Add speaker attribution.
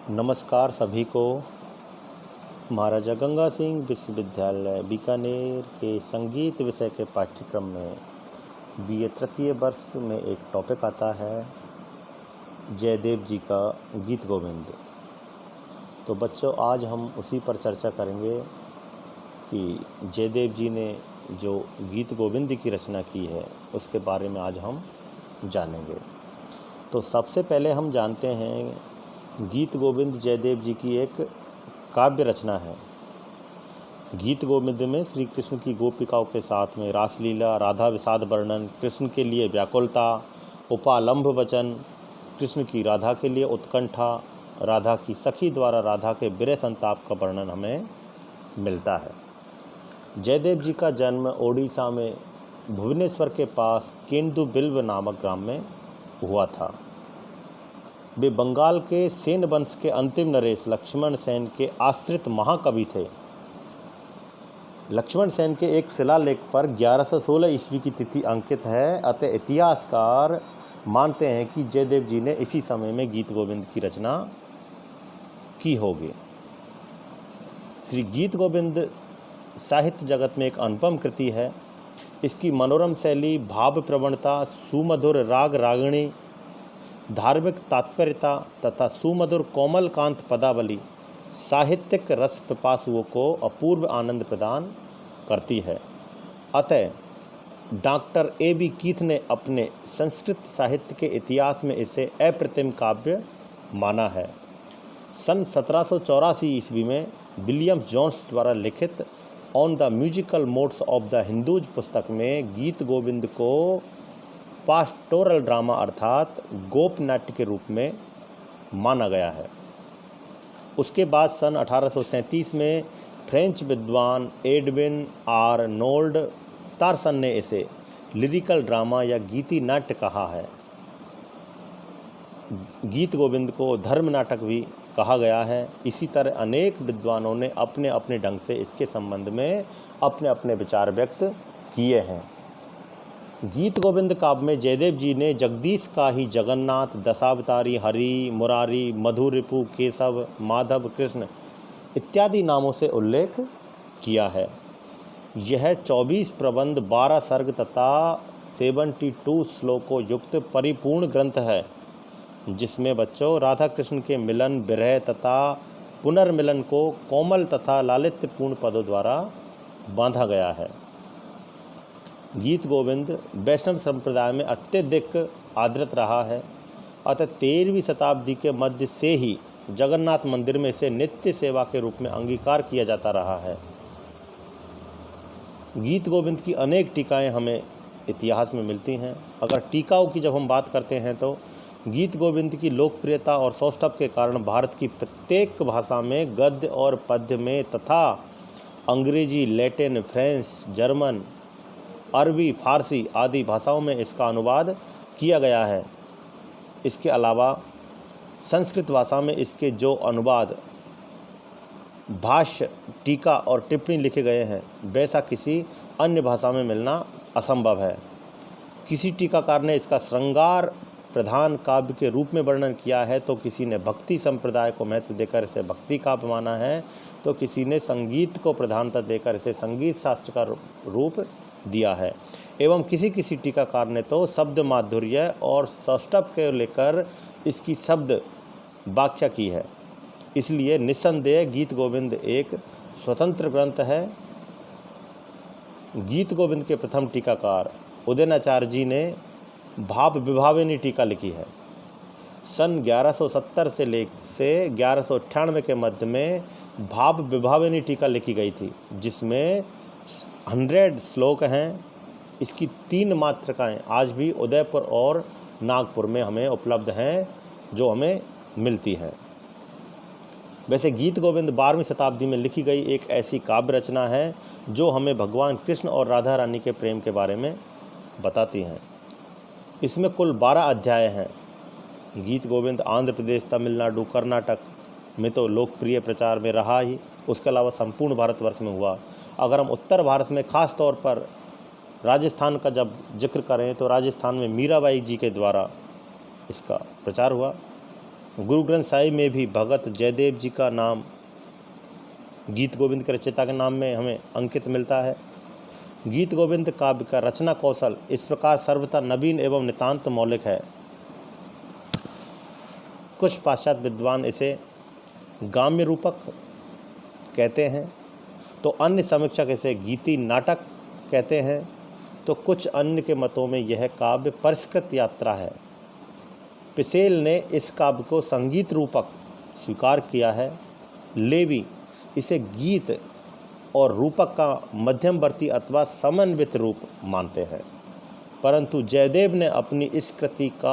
Speaker 1: नमस्कार सभी को। महाराजा गंगा सिंह विश्वविद्यालय बीकानेर के संगीत विषय के पाठ्यक्रम में बीए तृतीय वर्ष में एक टॉपिक आता है जयदेव जी का गीत गोविंद। तो बच्चों, आज हम उसी पर चर्चा करेंगे कि जयदेव जी ने जो गीत गोविंद की रचना की है उसके बारे में आज हम जानेंगे। तो सबसे पहले हम जानते हैं गीत गोविंद जयदेव जी की एक काव्य रचना है। गीत गोविंद में श्री कृष्ण की गोपिकाओं के साथ में रासलीला, राधा विषाद वर्णन, कृष्ण के लिए व्याकुलता, उपालंभ वचन, कृष्ण की राधा के लिए उत्कंठा, राधा की सखी द्वारा राधा के विरह संताप का वर्णन हमें मिलता है। जयदेव जी का जन्म ओडिशा में भुवनेश्वर के पास केंदुबिल्व नामक ग्राम में हुआ था। वे बंगाल के सेन वंश के अंतिम नरेश लक्ष्मण सेन के आश्रित महाकवि थे। लक्ष्मण सेन के एक शिलालेख पर 1116 ईस्वी की तिथि अंकित है। अतः इतिहासकार मानते हैं कि जयदेव जी ने इसी समय में गीत गोविंद की रचना की होगी। श्री गीत गोविंद साहित्य जगत में एक अनुपम कृति है। इसकी मनोरम शैली, भाव प्रवणता, सुमधुर राग रागिणी, धार्मिक तात्पर्यता तथा सुमधुर कोमल कांत पदावली साहित्यिक रस पिपासुओं को अपूर्व आनंद प्रदान करती है। अतः डॉक्टर A.B. कीथ ने अपने संस्कृत साहित्य के इतिहास में इसे अप्रतिम काव्य माना है। सन 1784 ईस्वी में विलियम्स जोन्स द्वारा लिखित on the musical modes of the Hindus पुस्तक में गीत गोविंद को पास्टोरल ड्रामा अर्थात गोप नाट्य के रूप में माना गया है। उसके बाद सन 1837 में फ्रेंच विद्वान एडविन आर्नोल्ड तारसन ने इसे लिरिकल ड्रामा या गीति नाट्य कहा है। गीत गोविंद को धर्म नाटक भी कहा गया है। इसी तरह अनेक विद्वानों ने अपने अपने ढंग से इसके संबंध में अपने अपने विचार व्यक्त किए हैं। गीत गोविंद काव्य में जयदेव जी ने जगदीश का ही जगन्नाथ, दशावतारी, हरि, मुरारी, मधुरिपु, केशव, माधव, कृष्ण इत्यादि नामों से उल्लेख किया है। यह 24 प्रबंध, 12 सर्ग तथा 72 श्लोकों युक्त परिपूर्ण ग्रंथ है, जिसमें बच्चों राधा कृष्ण के मिलन, विरह तथा पुनर्मिलन को कोमल तथा लालित्यपूर्ण पदों द्वारा बांधा गया है। गीत गोविंद वैष्णव संप्रदाय में अत्यधिक आदृत रहा है। अतः 13वीं शताब्दी के मध्य से ही जगन्नाथ मंदिर में इसे नित्य सेवा के रूप में अंगीकार किया जाता रहा है। गीत गोविंद की अनेक टीकाएं हमें इतिहास में मिलती हैं। अगर टीकाओं की जब हम बात करते हैं तो गीत गोविंद की लोकप्रियता और सौष्ठव के कारण भारत की प्रत्येक भाषा में गद्य और पद्य में तथा अंग्रेजी, लैटिन, फ्रेंच, जर्मन, अरबी, फारसी आदि भाषाओं में इसका अनुवाद किया गया है। इसके अलावा संस्कृत भाषा में इसके जो अनुवाद, भाष्य, टीका और टिप्पणी लिखे गए हैं वैसा किसी अन्य भाषा में मिलना असंभव है। किसी टीकाकार ने इसका श्रृंगार प्रधान काव्य के रूप में वर्णन किया है, तो किसी ने भक्ति संप्रदाय को महत्व देकर इसे भक्ति काव्य माना है, तो किसी ने संगीत को प्रधानता देकर इसे संगीत शास्त्र का रूप दिया है। एवं किसी किसी टीकाकार ने तो शब्द माधुर्य और सौष्ठव को लेकर इसकी शब्द व्याख्या की है। इसलिए निस्संदेह गीत गोविंद एक स्वतंत्र ग्रंथ है। गीत गोविंद के प्रथम टीकाकार उदयनाचार्य जी ने भाव विभाविनी टीका लिखी है। सन 1170 से 1198 के मध्य में भाव विभाविनी टीका लिखी गई थी, जिसमें 100 श्लोक हैं। इसकी 3 मातृकाएँ आज भी उदयपुर और नागपुर में हमें उपलब्ध हैं, जो हमें मिलती हैं। वैसे गीत गोविंद 12वीं शताब्दी में लिखी गई एक ऐसी काव्य रचना है जो हमें भगवान कृष्ण और राधा रानी के प्रेम के बारे में बताती हैं। इसमें कुल 12 अध्याय हैं। गीत गोविंद आंध्र प्रदेश, तमिलनाडु, कर्नाटक में तो लोकप्रिय प्रचार में रहा ही, उसके अलावा संपूर्ण भारतवर्ष में हुआ। अगर हम उत्तर भारत में खास तौर पर राजस्थान का जब जिक्र करें तो राजस्थान में मीराबाई जी के द्वारा इसका प्रचार हुआ। गुरु ग्रंथ साहिब में भी भगत जयदेव जी का नाम गीत गोविंद के रचयिता के नाम में हमें अंकित मिलता है। गीत गोविंद काव्य का रचना कौशल इस प्रकार सर्वथा नवीन एवं नितांत मौलिक है। कुछ पाश्चात्य विद्वान इसे गाम्य रूपक कहते हैं, तो अन्य समीक्षक इसे गीति नाटक कहते हैं, तो कुछ अन्य के मतों में यह काव्य परिष्कृत यात्रा है। पिसेल ने इस काव्य को संगीत रूपक स्वीकार किया है। लेवी इसे गीत और रूपक का मध्यमवर्ती अथवा समन्वित रूप मानते हैं, परंतु जयदेव ने अपनी इस कृति का